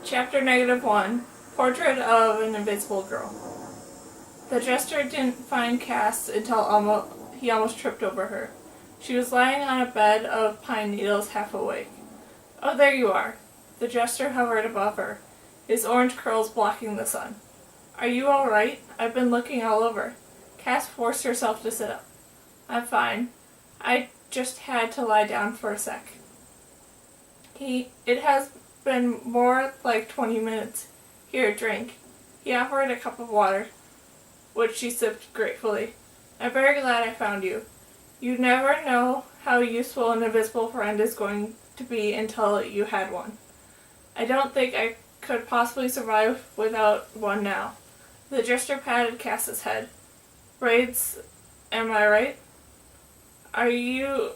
Chapter -1 Portrait of an Invisible Girl. The jester didn't find Cass until he almost tripped over her. She was lying on a bed of pine needles, half awake. "Oh, there you are." The jester hovered above her, his orange curls blocking the sun. "Are you all right? I've been looking all over." Cass forced herself to sit up. "I'm fine. I just had to lie down for a sec." It has been more like 20 minutes. Here, drink." He offered a cup of water, which she sipped gratefully. "I'm very glad I found you. You never know how useful an invisible friend is going to be until you had one. I don't think I could possibly survive without one now." The jester patted Cass's head. "Braids, am I right? Are you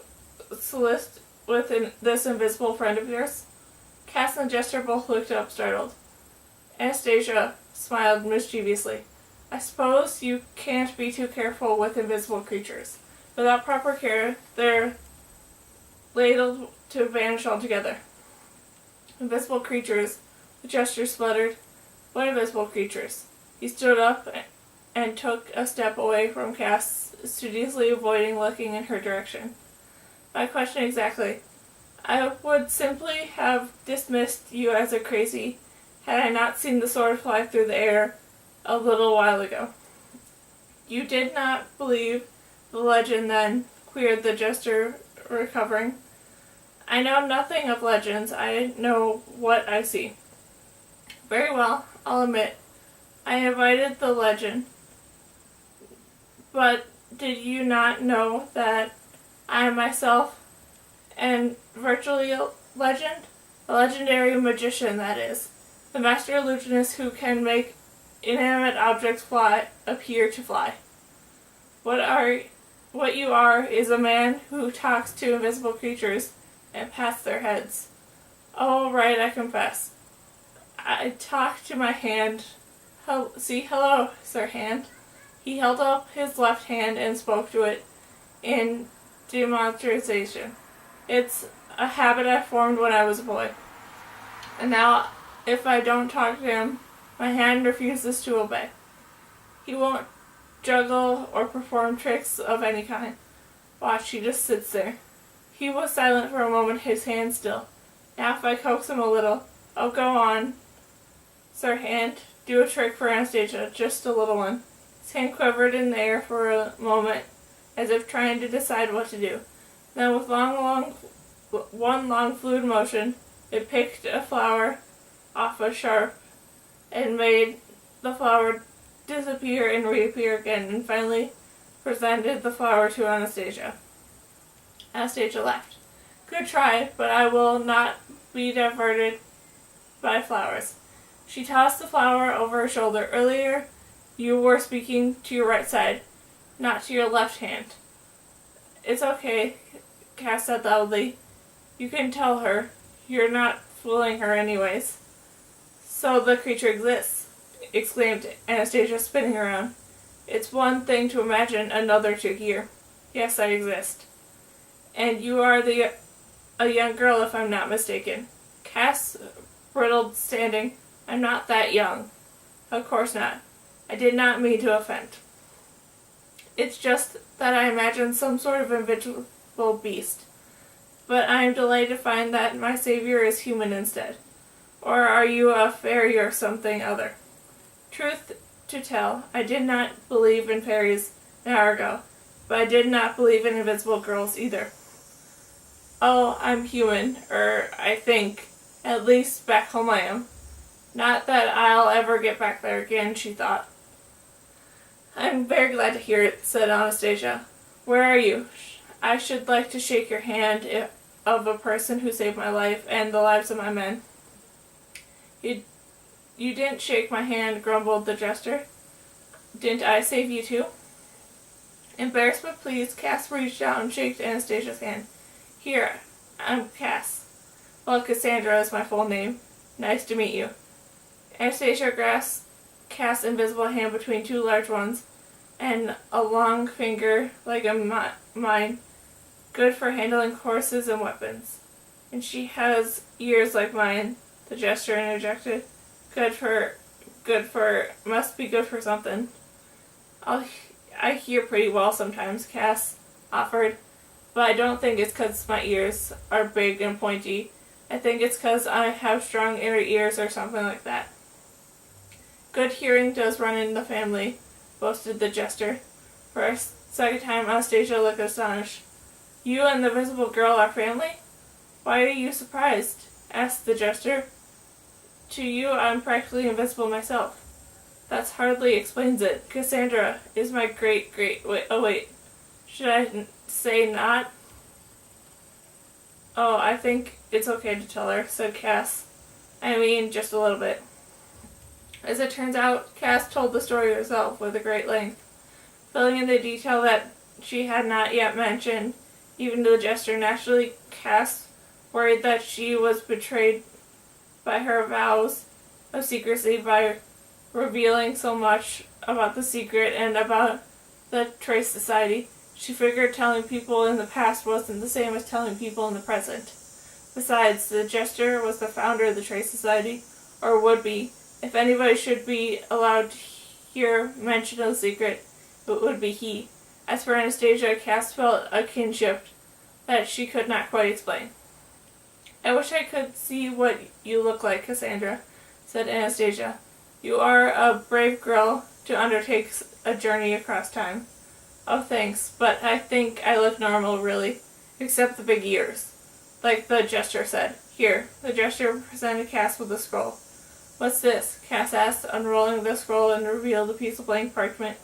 solist with this invisible friend of yours?" Cass and the jester both looked up, startled. Anastasia smiled mischievously. "I suppose you can't be too careful with invisible creatures. Without proper care, they're liable to vanish altogether." "Invisible creatures," the jester spluttered. "What invisible creatures?" He stood up and took a step away from Cass, studiously avoiding looking in her direction. "My question exactly. I would simply have dismissed you as a crazy had I not seen the sword fly through the air a little while ago." "You did not believe the legend then?" queried the jester, recovering. "I know nothing of legends. I know what I see." "Very well, I'll admit. I invited the legend. But did you not know that I myself am virtually a legend? A legendary magician, that is. The master illusionist who can make inanimate objects appear to fly. What you are is a man who talks to invisible creatures and pats their heads." "Oh, right, I confess. I talk to my hand. Hello, Sir Hand." He held up his left hand and spoke to it in demonstration. "It's a habit I formed when I was a boy. And now, if I don't talk to him, my hand refuses to obey. He won't juggle or perform tricks of any kind. Watch, he just sits there." He was silent for a moment, his hand still. "Now if I coax him a little. Oh, go on, Sir Hand. Do a trick for Anastasia, just a little one." His hand quivered in the air for a moment, as if trying to decide what to do. Then with one long fluid motion, it picked a flower off a sharp and made the flower disappear and reappear again, and finally presented the flower to Anastasia. Anastasia laughed. "Good try, but I will not be diverted by flowers." She tossed the flower over her shoulder. "Earlier, you were speaking to your right side, not to your left hand." "It's okay," Cass said loudly. "You can tell her. You're not fooling her anyways." "So the creature exists," exclaimed Anastasia, spinning around. "It's one thing to imagine, another to hear." "Yes, I exist." "And you are a young girl, if I'm not mistaken." Cass brittled, standing. "I'm not that young." "Of course not. I did not mean to offend. It's just that I imagine some sort of invisible beast. But I am delighted to find that my savior is human instead. Or are you a fairy or something other?" Truth to tell, I did not believe in fairies an hour ago, but I did not believe in invisible girls either. "Oh, I'm human, I think. At least back home I am. Not that I'll ever get back there again," she thought. "I'm very glad to hear it," said Anastasia. "Where are you? I should like to shake your hand of a person who saved my life and the lives of my men." You didn't shake my hand," grumbled the jester. "Didn't I save you too?" Embarrassed but pleased, Cass reached out and shook Anastasia's hand. "Here, I'm Cass. Well, Cassandra is my full name. Nice to meet you." Anastasia grasped Cass' invisible hand between two large ones, and a long finger like mine, good for handling horses and weapons. "And she has ears like mine, the jester interjected. Must be good for something. I hear pretty well sometimes, Cass offered, but I don't think it's 'cause my ears are big and pointy. I think it's 'cause I have strong inner ears or something like that. Good hearing does run in the family, boasted the jester. For a second time, Anastasia looked astonished. You and the visible girl are family? Why are you surprised? Asked the jester. To you, I'm practically invisible myself. That hardly explains it. Cassandra is my wait. Should I say not? Oh, I think it's okay to tell her, said Cass. I mean, just a little bit. As it turns out, Cass told the story herself with a great length, filling in the detail that she had not yet mentioned, even to the jester. Naturally, Cass worried that she was betrayed by her vows of secrecy by revealing so much about the secret and about the Trace Society. She figured telling people in the past wasn't the same as telling people in the present. Besides, the jester was the founder of the Trace Society, or would be. If anybody should be allowed to hear mention of the secret, it would be he. As for Anastasia, Cass felt a kinship that she could not quite explain. I wish I could see what you look like, Cassandra, said Anastasia. You are a brave girl to undertake a journey across time. Oh, thanks, but I think I look normal, really, except the big ears. Like the jester said. Here, the jester presented Cass with a scroll. What's this? Cass asked, unrolling the scroll and revealed a piece of blank parchment.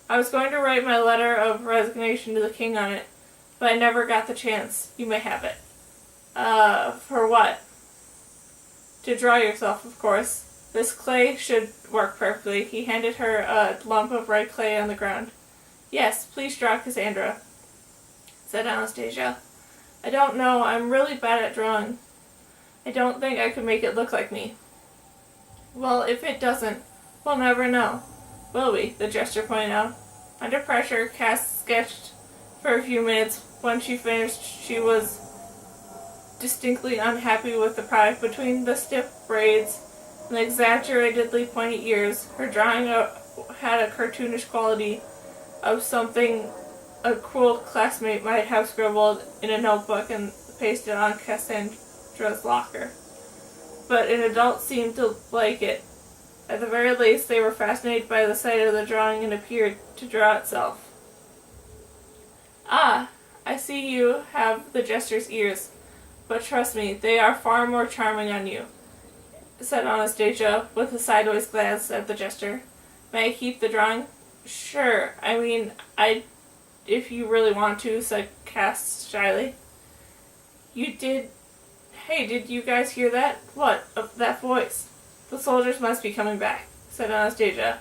I was going to write my letter of resignation to the king on it, but I never got the chance. You may have it. For what? To draw yourself, of course. This clay should work perfectly. He handed her a lump of red clay on the ground. Yes, please draw Cassandra, said Anastasia. I don't know. I'm really bad at drawing. I don't think I could make it look like me. Well, if it doesn't, we'll never know, will we? The jester pointed out. Under pressure, Cass sketched for a few minutes. When she finished, she was distinctly unhappy with the product. Between the stiff braids and the exaggeratedly pointy ears, her drawing had a cartoonish quality of something a cruel classmate might have scribbled in a notebook and pasted on Cassandra's locker. But an adult seemed to like it. At the very least, they were fascinated by the sight of the drawing and appeared to draw itself. Ah, I see you have the jester's ears, but trust me, they are far more charming on you, said Anastasia, with a sideways glance at the jester. May I keep the drawing? Sure, I mean, if you really want to, said Cass shyly. Hey, did you guys hear that? What? That voice. The soldiers must be coming back, said Anastasia.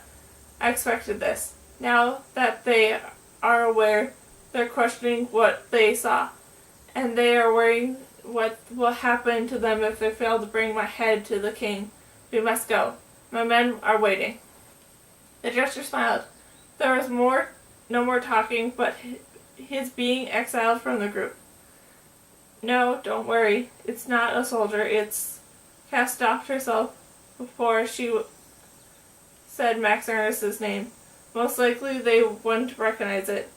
I expected this. Now that they are aware, they're questioning what they saw, and they are worrying what will happen to them if they fail to bring my head to the king. We must go. My men are waiting. The jester smiled. There was no more talking, but his being exiled from the group. No, don't worry. It's not a soldier. Cass stopped herself before she said Max Ernest's name. Most likely they wouldn't recognize it.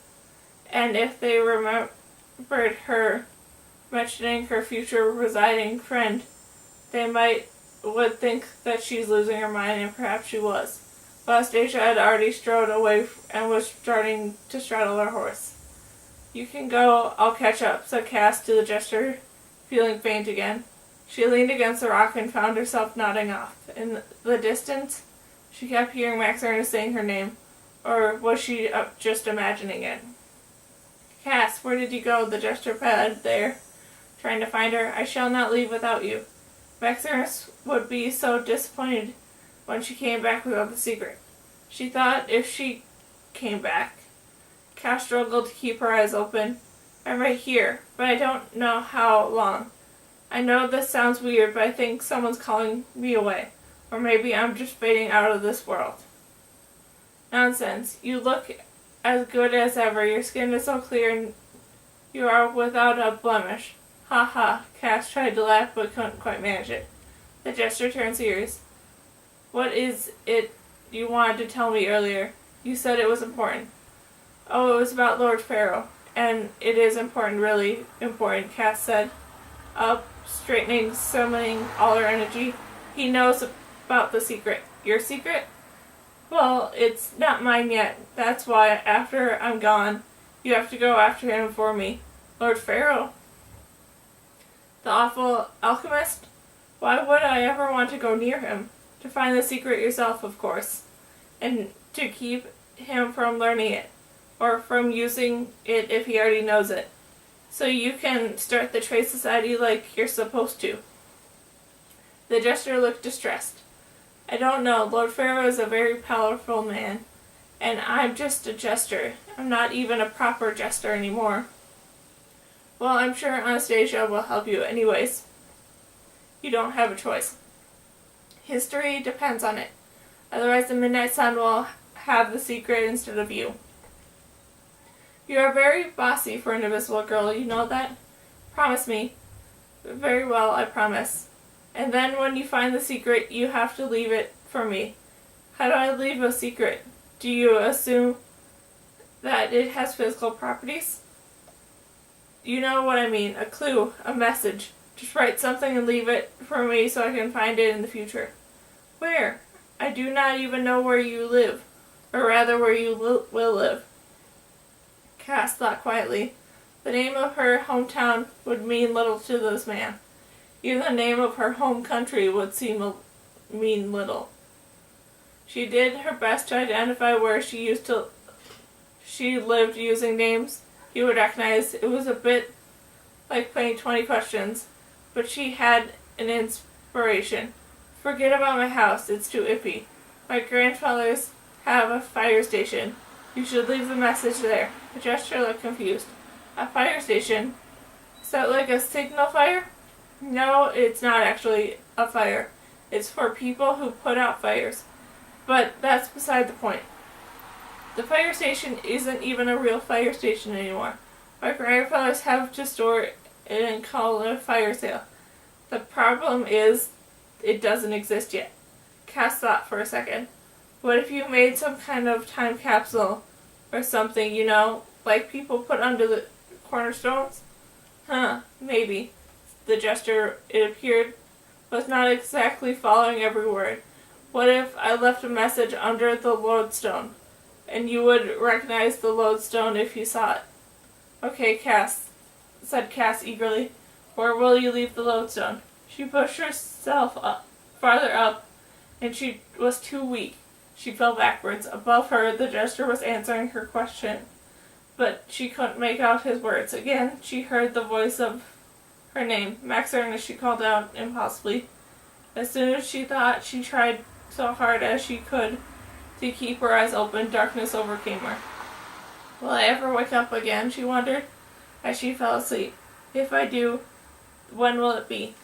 And if they remembered her mentioning her future residing friend, they would think that she's losing her mind, and perhaps she was. But Anastasia had already strode away and was starting to straddle her horse. You can go, I'll catch up, said Cass to the jester, feeling faint again. She leaned against the rock and found herself nodding off. In the distance, she kept hearing Max Ernest saying her name, or was she just imagining it? Cass, where did you go? The jester pad there, trying to find her. I shall not leave without you. Max Ernest would be so disappointed when she came back without the secret. She thought if she came back. Cass struggled to keep her eyes open. I'm right here, but I don't know how long. I know this sounds weird, but I think someone's calling me away. Or maybe I'm just fading out of this world. Nonsense. You look as good as ever. Your skin is so clear and you are without a blemish. Ha ha. Cass tried to laugh but couldn't quite manage it. The jester turned serious. What is it you wanted to tell me earlier? You said it was important. Oh, it was about Lord Pharaoh. And it is important, really important, Cass said, up, straightening, summoning all her energy. He knows about the secret. Your secret? Well, it's not mine yet. That's why, after I'm gone, you have to go after him for me. Lord Pharaoh? The awful alchemist? Why would I ever want to go near him? To find the secret yourself, of course. And to keep him from learning it. Or from using it if he already knows it. So you can start the trade society like you're supposed to. The jester looked distressed. I don't know. Lord Pharaoh is a very powerful man. And I'm just a jester. I'm not even a proper jester anymore. Well, I'm sure Anastasia will help you anyways. You don't have a choice. History depends on it. Otherwise the Midnight Sun will have the secret instead of you. You are very bossy for an invisible girl, you know that? Promise me. Very well, I promise. And then when you find the secret, you have to leave it for me. How do I leave a secret? Do you assume that it has physical properties? You know what I mean. A clue, a message. Just write something and leave it for me so I can find it in the future. Where? I do not even know where you live. Or rather, where you will live. Cass thought quietly. The name of her hometown would mean little to this man. Even the name of her home country would mean little. She did her best to identify where she lived using names he would recognize. It was a bit like playing 20 questions, but she had an inspiration. Forget about my house, it's too iffy. My grandfathers have a fire station. You should leave the message there. The jester looked confused. A fire station? Is that like a signal fire? No, it's not actually a fire. It's for people who put out fires. But that's beside the point. The fire station isn't even a real fire station anymore. My grandfathers have to store it and call it a fire sale. The problem is, it doesn't exist yet. Cass thought for a second. What if you made some kind of time capsule or something, you know, like people put under the cornerstones? Maybe. The jester, it appeared, was not exactly following every word. What if I left a message under the lodestone, and you would recognize the lodestone if you saw it? Okay, Cass, said Cass eagerly. Where will you leave the lodestone? She pushed herself farther up, and she was too weak. She fell backwards. Above her, the jester was answering her question, but she couldn't make out his words. Again, she heard the voice of her name. Max Ernest, she called out impossibly. As soon as she thought she tried so hard as she could to keep her eyes open, darkness overcame her. Will I ever wake up again, she wondered, as she fell asleep. If I do, when will it be?